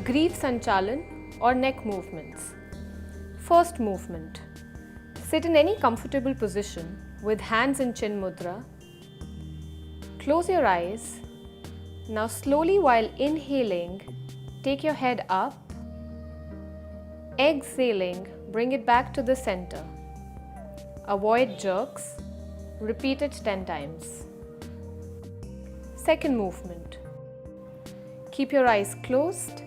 Grief Sanchalan or neck movements. First movement. Sit in any comfortable position with hands in chin mudra. Close your eyes. Now slowly, while inhaling, take your head up. Exhaling, bring it back to the center. Avoid jerks. Repeat it 10 times. Second movement. Keep your eyes closed.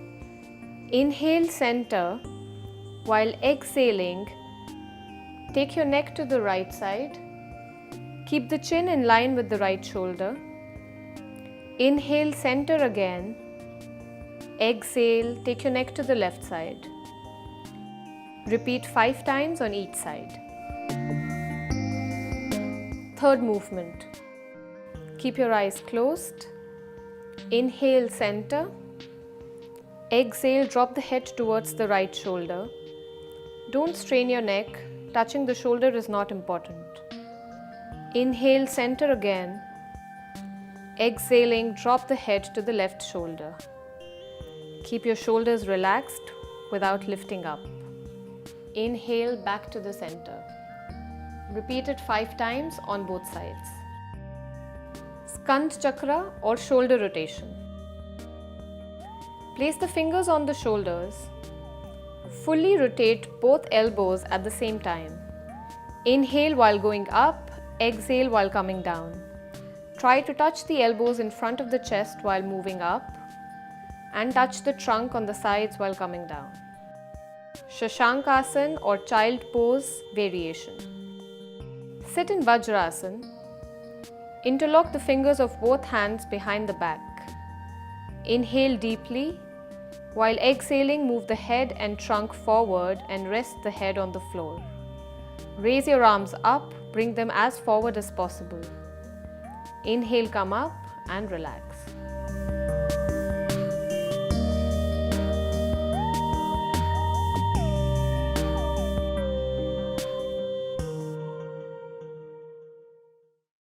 Inhale center. While exhaling, take your neck to the right side. Keep the chin in line with the right shoulder. Inhale center again. Exhale, take your neck to the left side. Repeat 5 times on each side. Third movement. Keep your eyes closed. Inhale center. Exhale, drop the head towards the right shoulder. Don't strain your neck. Touching the shoulder is not important. Inhale center again. Exhaling, drop the head to the left shoulder. Keep your shoulders relaxed without lifting up. Inhale back to the center. Repeat it 5 times on both sides. Skand chakra or shoulder rotation. Place the fingers on the shoulders. Fully rotate both elbows at the same time. Inhale while going up, exhale while coming down. Try to touch the elbows in front of the chest while moving up and touch the trunk on the sides while coming down. Shashankasana or child pose variation. Sit in Vajrasana. Interlock the fingers of both hands behind the back. Inhale deeply. While exhaling, move the head and trunk forward and rest the head on the floor. Raise your arms up, bring them as forward as possible. Inhale, come up and relax.